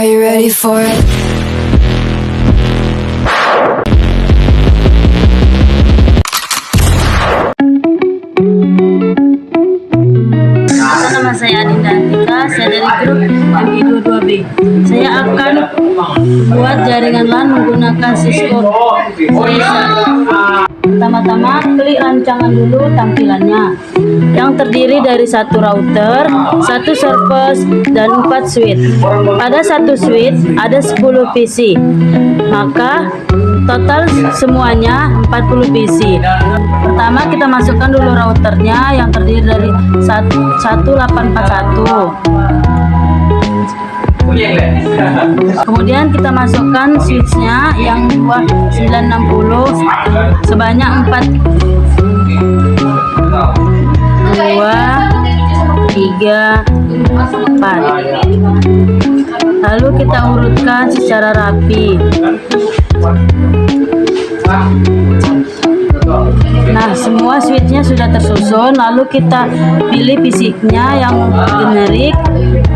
Are you ready for it? Nama saya Adinda Antika, saya dari grup MI22B. Saya akan buat jaringan LAN menggunakan Cisco Tracer. Pertama-tama klik rancangan dulu tampilannya, yang terdiri dari satu router, satu service, dan 4 switch. Pada satu switch ada 10 PC, maka total semuanya 40 PC. Pertama kita masukkan dulu routernya yang terdiri dari 1841. Kemudian kita masukkan switchnya yang 2960 sebanyak 4, 2, 3, 4. Lalu kita urutkan secara rapi. Nah, semua switchnya sudah tersusun. Lalu kita pilih PC-nya yang generik.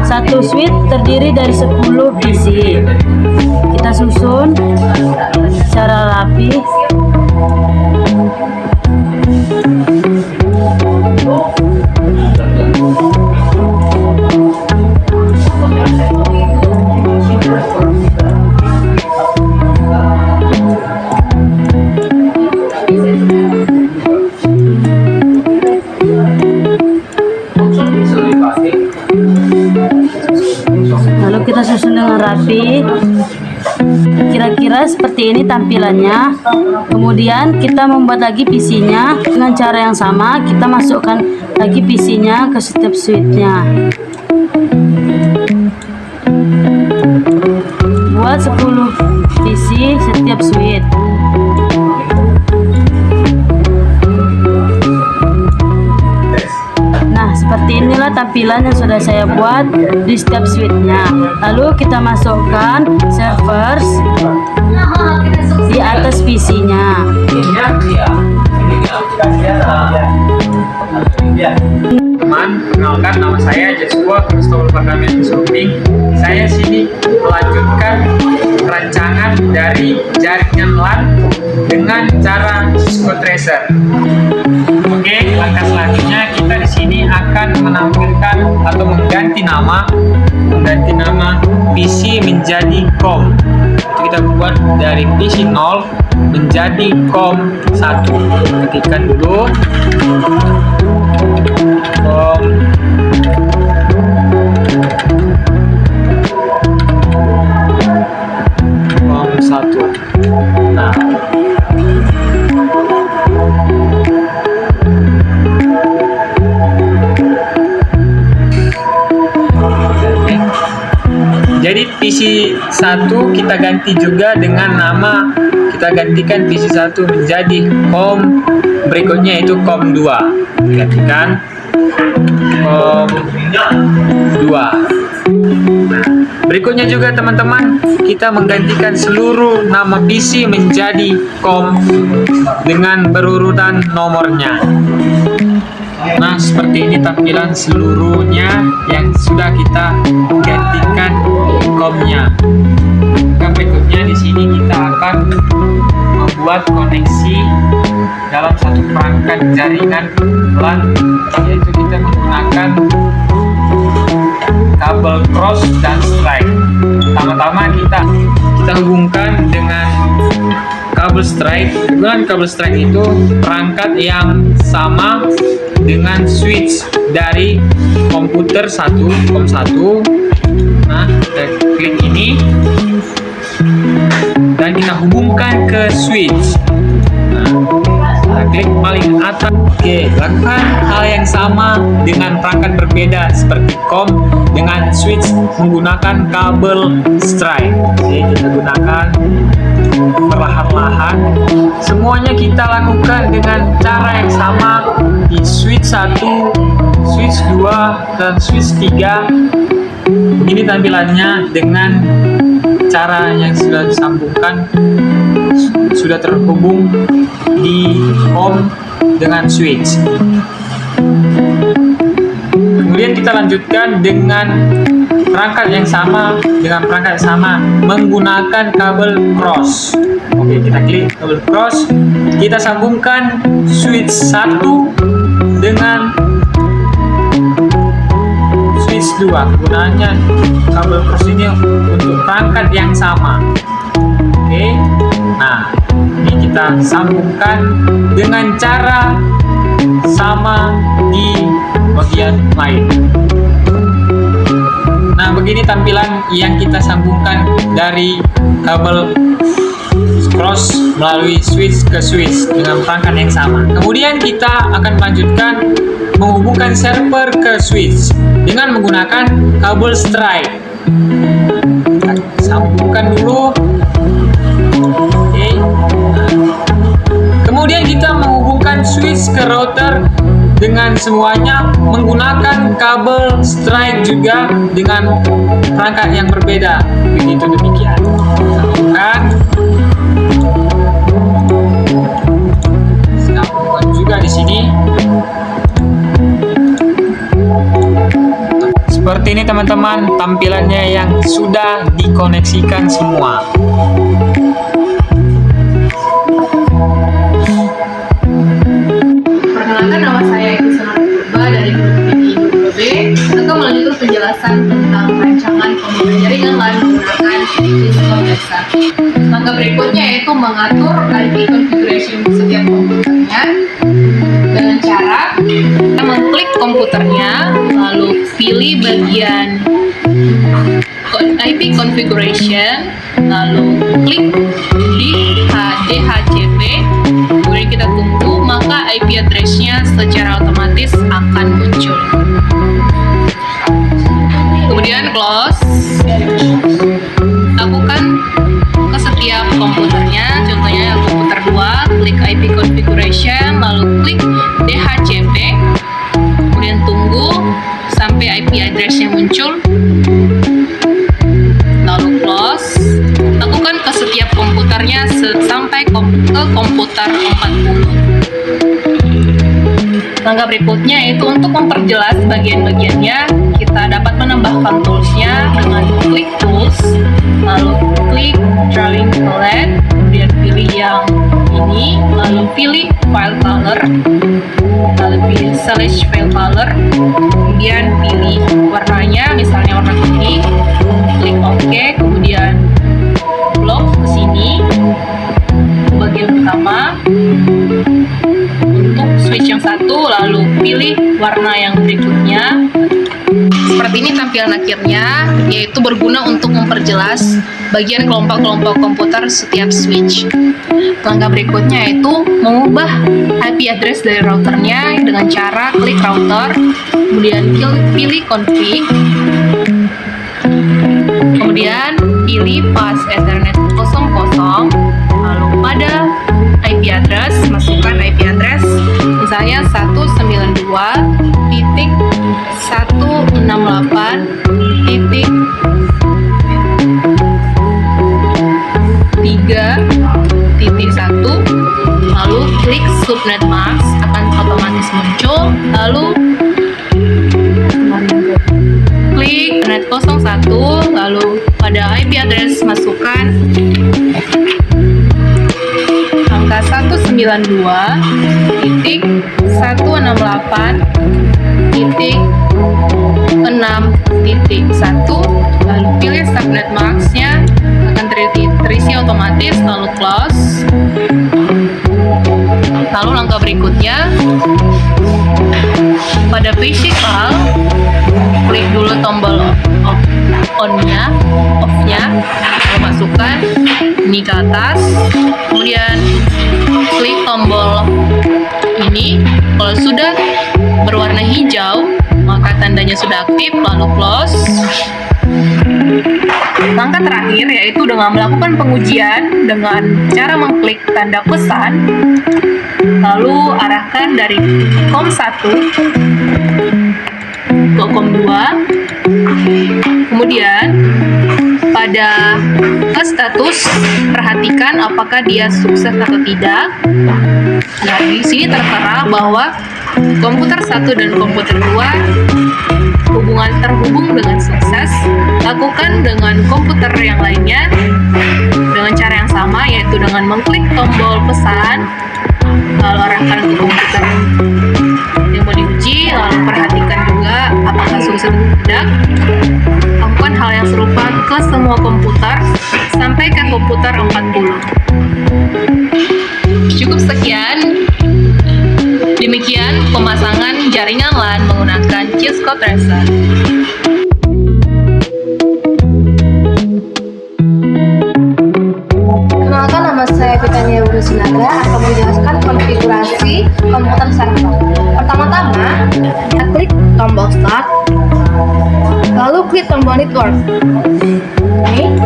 Satu switch terdiri dari 10 PC. Kita susun secara rapi. Lalu kita susun dengan rapi. Kira-kira seperti ini tampilannya. Kemudian kita membuat lagi PC-nya dengan cara yang sama. Kita masukkan lagi PC-nya ke setiap switch-nya. Buat 10 PC setiap switch. Seperti inilah tampilan yang sudah saya buat di setiap switch-nya. Lalu kita masukkan servers di atas PC-nya. Teman, kenalkan nama saya Joshua Christopher Fernandez Shopping. Saya sini melanjutkan rancangan dari jaringan LAN dengan cara Cisco Tracer. Oke, langkah selanjutnya kita di sini akan menampilkan atau mengganti nama PC menjadi COM. Kita buat dari PC 0 menjadi COM 1. Ketikkan dulu COM 1. Nah, jadi PC 1 kita ganti juga dengan nama, kita gantikan PC 1 menjadi COM berikutnya, itu COM 2. Gantikan COM 2. Berikutnya juga teman-teman, kita menggantikan seluruh nama PC menjadi COM dengan berurutan nomornya. Nah, seperti ini tampilan seluruhnya yang sudah kita gantikan COM-nya. Nah, berikutnya di sini kita akan membuat koneksi dalam satu perangkat jaringan LAN, yaitu kita menggunakan kabel cross dan strike. Pertama-tama kita hubungkan dengan kabel strike. Dengan kabel strike itu perangkat yang sama dengan switch dari komputer 1, COM 1. Nah, kita klik ini dan kita hubungkan ke switch. Nah, kita klik paling atas. Oke, lakukan hal yang sama dengan perangkat berbeda seperti COM dengan switch menggunakan kabel strike. Oke, kita gunakan perlahan-lahan. Semuanya kita lakukan dengan cara yang sama di switch 1, switch 2, dan switch 3. Ini tampilannya dengan cara yang sudah disambungkan, sudah terhubung di COM dengan switch. Kemudian kita lanjutkan dengan perangkat yang sama dengan perangkat yang sama menggunakan kabel cross. Oke, kita klik kabel cross, kita sambungkan switch 1 dengan switch 2. Kegunaannya kabel cross ini untuk perangkat yang sama. Oke, nah ini kita sambungkan dengan cara sama di bagian lain. Nah, begini tampilan yang kita sambungkan dari kabel cross melalui switch ke switch dengan perangkat yang sama. Kemudian kita akan melanjutkan menghubungkan server ke switch dengan menggunakan kabel strike. Kita sambungkan dulu. Oke. Kemudian kita menghubungkan switch ke router dengan semuanya menggunakan kabel strike juga dengan perangkat yang berbeda. Begitu demikian. Sambungkan. Sambungkan juga di sini. Seperti ini teman-teman tampilannya yang sudah dikoneksikan semua. Perkenalkan, nama saya Ikusana Purba dari grup PDI2B akan melanjutkan penjelasan tentang rancangan komputer jaringan LAN menggunakan Cisco Nexa. Langkah berikutnya yaitu mengatur IP configuration setiap komputernya dengan cara kita mengklik komputernya, lalu pilih bagian IP configuration, lalu klik di DHCP, kemudian kita tunggu, maka IP address-nya secara otomatis akan muncul. Kemudian close, lakukan ke setiap komputernya, contohnya yang komputer 2, klik IP configuration, lalu klik DHCP, kemudian tunggu sampai IP address-nya muncul, lalu close, lakukan ke setiap komputernya sampai ke komputer 40. Langkah berikutnya yaitu untuk memperjelas bagian-bagiannya, kita dapat menambahkan toolsnya dengan klik tools, lalu klik drawing palette, kemudian pilih yang ini, lalu pilih file color, lalu pilih select file color, kemudian pilih warnanya, misalnya warna kuning, klik OK, kemudian blok ke sini bagian utama untuk switch yang satu, lalu pilih warna yang berikutnya. Seperti ini tampilan akhirnya, yaitu berguna untuk memperjelas bagian kelompok-kelompok komputer setiap switch. Langkah berikutnya yaitu mengubah IP address dari routernya dengan cara klik router, kemudian pilih config, kemudian pilih path Ethernet 00, lalu pada IP address masukkan IP address misalnya 192.168.3.1, lalu klik subnet mask, akan otomatis muncul, lalu klik net 01, lalu pada IP address masukkan angka 192.168.6.1, lalu pilih subnet mask-nya, akan terisi otomatis, lalu close. Lalu langkah berikutnya pada physical, klik dulu tombol on-nya, off-nya, lalu masukkan ini ke atas, kemudian klik tombol ini. Kalau sudah berwarna hijau, maka tandanya sudah aktif, lalu close. Langkah terakhir yaitu dengan melakukan pengujian dengan cara mengklik tanda pesan, lalu arahkan dari COM 1 ke COM 2, kemudian pada status perhatikan apakah dia sukses atau tidak. Nah, di sini tertera bahwa komputer 1 dan komputer 2 terhubung dengan sukses, lakukan dengan komputer yang lainnya dengan cara yang sama, yaitu dengan mengklik tombol pesan, lalu arahkan ke komputer yang mau diuji, lalu perhatikan juga apakah sukses atau tidak. Lakukan hal yang serupa ke semua komputer sampai ke komputer 40. Cukup sekian. Demikian pemasangan jaringan LAN menggunakan Cisco Tracer. Kenalkan, nama saya Pitania Sinaga akan menjelaskan konfigurasi komputer server. Pertama-tama, kita klik tombol Start, lalu klik tombol Network. Ini,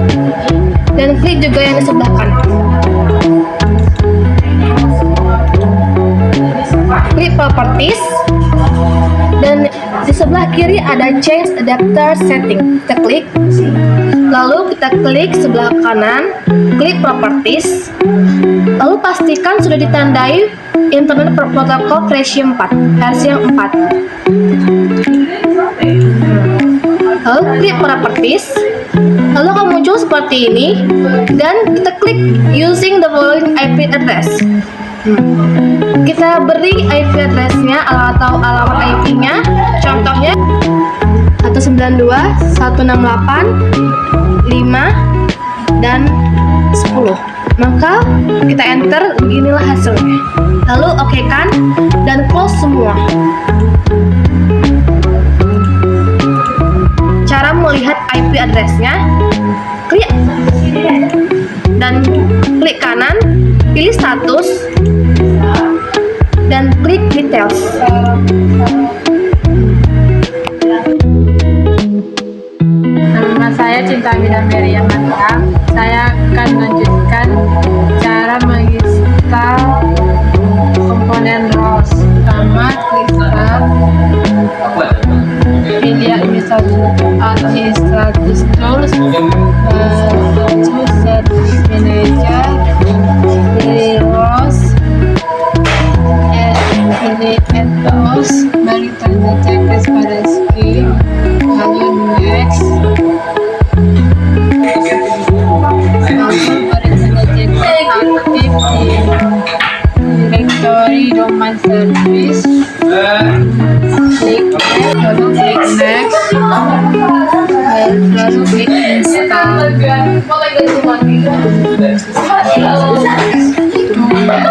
dan klik juga yang di sebelah kanan. Klik Properties, dan di sebelah kiri ada Change Adapter Setting. Kita klik, lalu kita klik sebelah kanan, klik Properties, lalu pastikan sudah ditandai Internet Protocol versi 4, versi yang 4. Lalu klik Properties, lalu akan muncul seperti ini, dan kita klik Using the following IP address. Kita beri IP address-nya atau alamat IP-nya, contohnya 192.168.5 dan 10. Maka kita enter, beginilah hasilnya. Lalu oke kan, dan close semua. Cara melihat IP address-nya, klik dan klik kanan, pilih status, dan klik details. Nama saya Cinta Amina Meriam Mantap. Saya akan melanjutkan cara menginstal komponen ROS. Pertama, klik Start, pilih Administrative Tools, choose Service Manager, pilih ROS, pilih Add ROS, balik tanda checklist pada skip, lalu next. Aktif di directory domain service, klik lalu klik next, lalu klik install.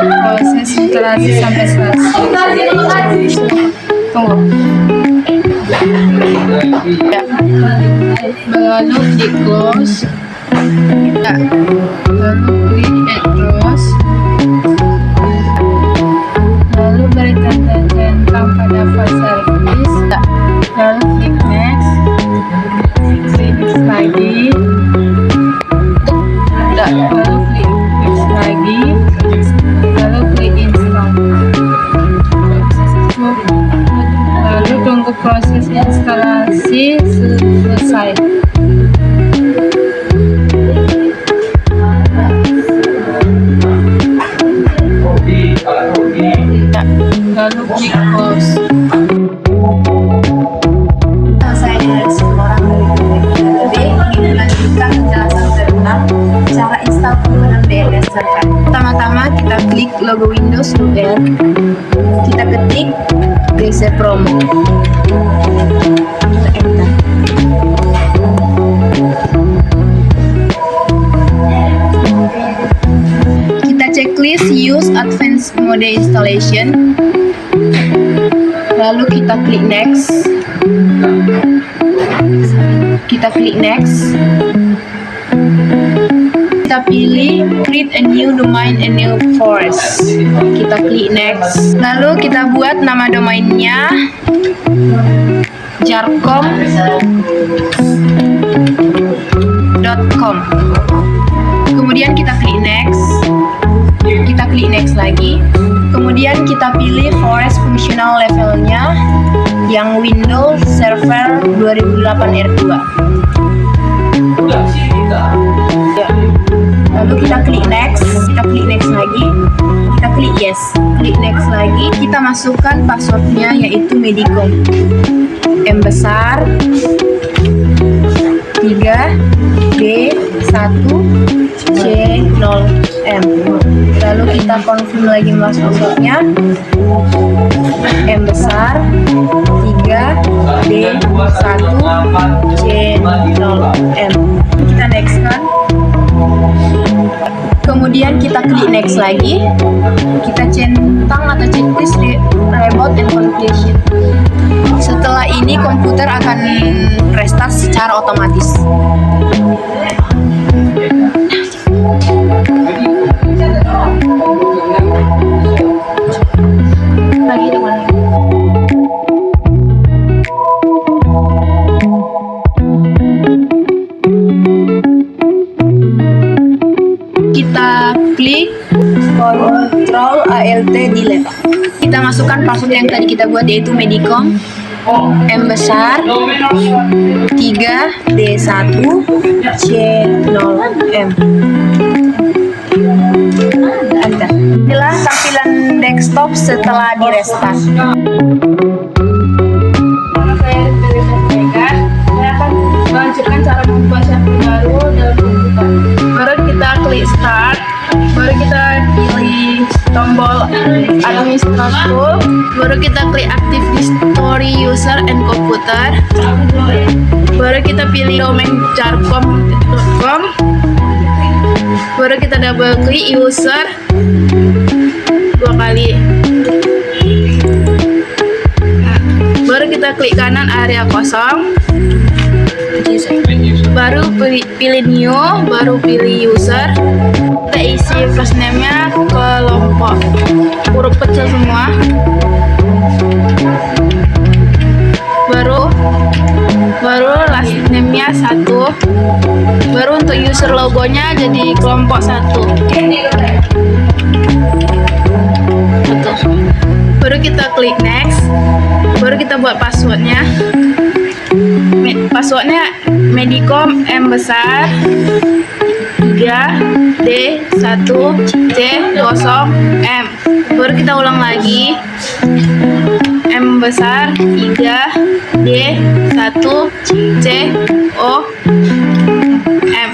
Proses instalasi sampai selesai. Tunggu. Ya. Lalu klik close. Ya. Lalu klik add close. Lalu beri tanda centang pada file service. Ya. Lalu klik next. Klik next lagi. Ya. Lalu klik next lagi. Lalu klik install. Lalu tunggu proses instalasi selesai. Lalu klik close. Saya dari semua orang dari ingin melanjutkan penjelasan tentang cara install komponen DNS server. Pertama-tama kita klik logo Windows UR, kita ketik DC Promo, kita enter. Kita checklist Use Advanced Mode Installation, lalu kita klik next. Kita klik next. Kita pilih create a new domain and new forest. Kita klik next. Lalu kita buat nama domainnya jarcom.com. Kemudian kita klik next. Kita klik next lagi. Kemudian kita pilih forest functional levelnya yang Windows Server 2008 R2. Ya. Lalu kita klik next lagi. kita klik yes. Klik next lagi, kita masukkan passwordnya yaitu Medicom. M besar 3D1C0M. Lalu kita confirm lagi passwordnya. M besar 3D1C0M. Kita next kan. Kemudian kita klik next lagi. Kita centang atau checklist reboot and completion. Setelah ini komputer akan restart secara otomatis. Lagi dengan kita klik Ctrl Alt delete. Kita masukkan password yang tadi kita buat yaitu Medicom. M besar 3D1C0M. Inilah tampilan desktop setelah di restart. Saya akan melanjutkan cara membuat syafer baru dalam komputer. Baru kita klik start, baru kita pilih tombol administrator, baru kita klik active history user and computer, baru kita pilih domain jarcom.com, baru kita double klik user 2 kali, baru kita klik kanan area kosong, baru pilih new, baru pilih user, kita isi first name-nya kelompok huruf kecil semua, baru last name-nya 1, baru untuk user logonya jadi kelompok 1. Betul. Baru kita klik next, baru kita buat passwordnya. Passwordnya Medicom M besar 3D1C0M. Baru kita ulang lagi, M besar 3D1C0M.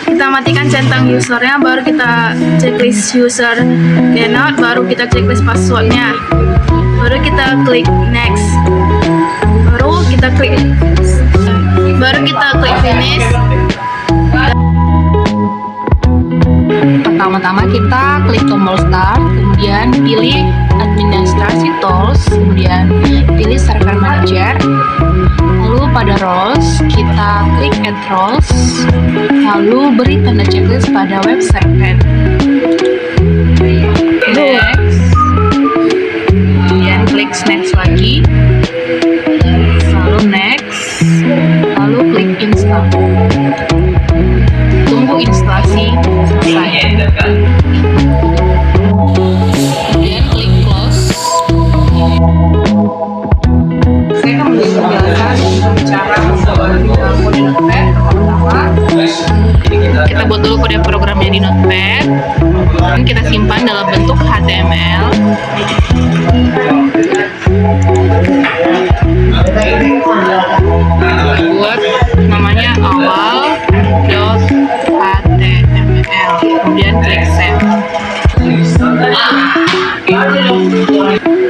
Kita matikan centang usernya, baru kita checklist user cannot, baru kita checklist passwordnya, baru kita klik next, baru kita klik finish. Pertama-tama kita klik tombol start, kemudian pilih administrasi tools, kemudian pilih server manager, lalu pada roles kita klik add roles, lalu beri tanda checklist pada web server. Next, kemudian klik next lagi, lalu next, lalu klik install. Tunggu instalasi selesai. Kemudian klik close. Saya akan menjelaskan cara membuat kode Notepad. Pertama, kita buat dulu kode programnya di Notepad. Dan kita simpan dalam bentuk HTML. Buat namanya awal.html, kemudian klik save.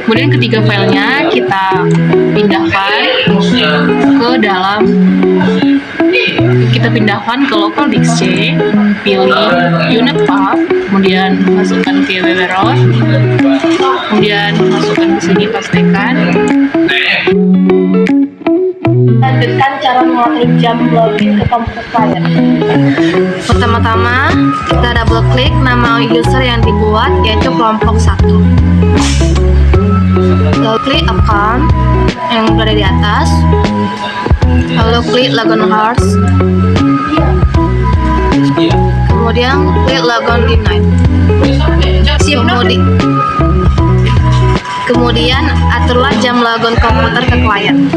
Kemudian ketiga filenya kita pindahkan ke local disk C, pilih unit path, kemudian masukkan ke www.root, kemudian masukkan ke sini, pastikan. Lanjutkan cara mengatur jam login ke komputer klien. Pertama-tama kita double klik nama user yang dibuat, yaitu kelompok 1. Lalu klik account yang berada di atas, lalu klik login hearts, kemudian klik login denied. Kemudian aturlah jam logon komputer ke klien.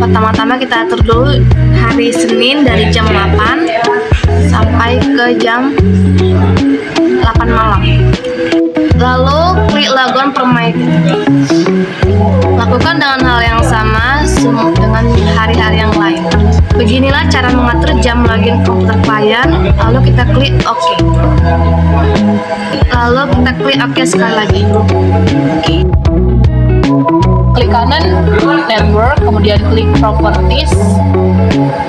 Pertama-tama kita atur dulu hari Senin dari jam 8 sampai ke jam 8 malam. Lalu klik log on permaiden. Lakukan dengan hal yang sama dengan hari-hari yang lain. Beginilah cara mengatur jam login komputer klien. Lalu kita klik OK. Lalu kita klik OK sekali lagi. Klik kanan network, kemudian klik properties,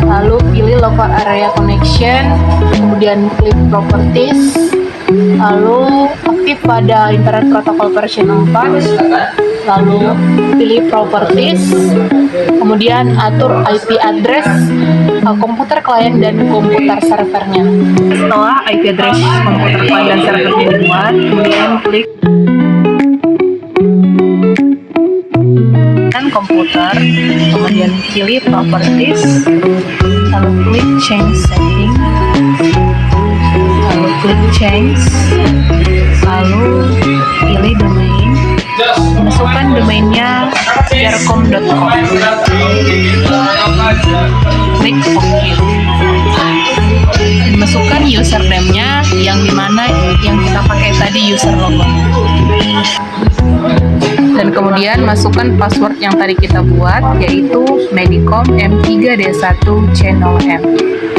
lalu pilih local area connection, kemudian klik properties, lalu aktif pada internet protocol version 4, lalu pilih properties, kemudian atur IP address komputer klien dan komputer servernya. Setelah IP address komputer klien dan servernya dibuat, kemudian klik komputer, kemudian pilih properties, lalu klik change setting, lalu klik change, lalu pilih domain, masukkan domainnya jarcom.com, klik OK, dan masukkan username-nya yang dimana yang kita pakai tadi user logon. Dan kemudian masukkan password yang tadi kita buat, yaitu Medicom M3D1 channel M.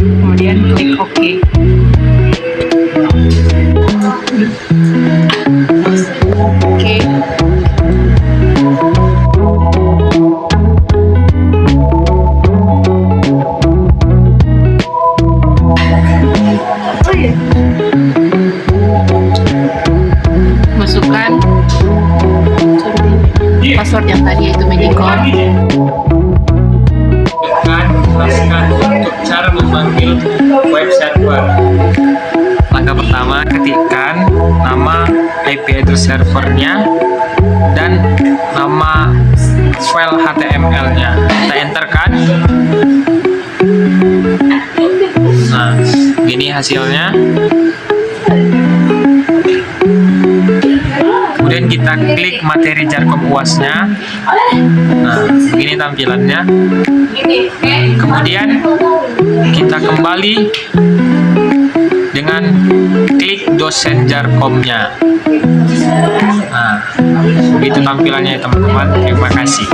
Kemudian klik OK. Oke. Masukkan password yang tadi yaitu Medicom. Jelaskan untuk cara memanggil web server. Langkah pertama, ketikkan nama IP address servernya dan nama file HTML-nya. Kita enterkan. Nah, gini hasilnya. Kemudian kita klik materi Jarcom UAS-nya. Nah, begini tampilannya. Kemudian kita kembali dengan klik dosen Jarcom-nya. Nah, begitu tampilannya teman-teman. Terima kasih.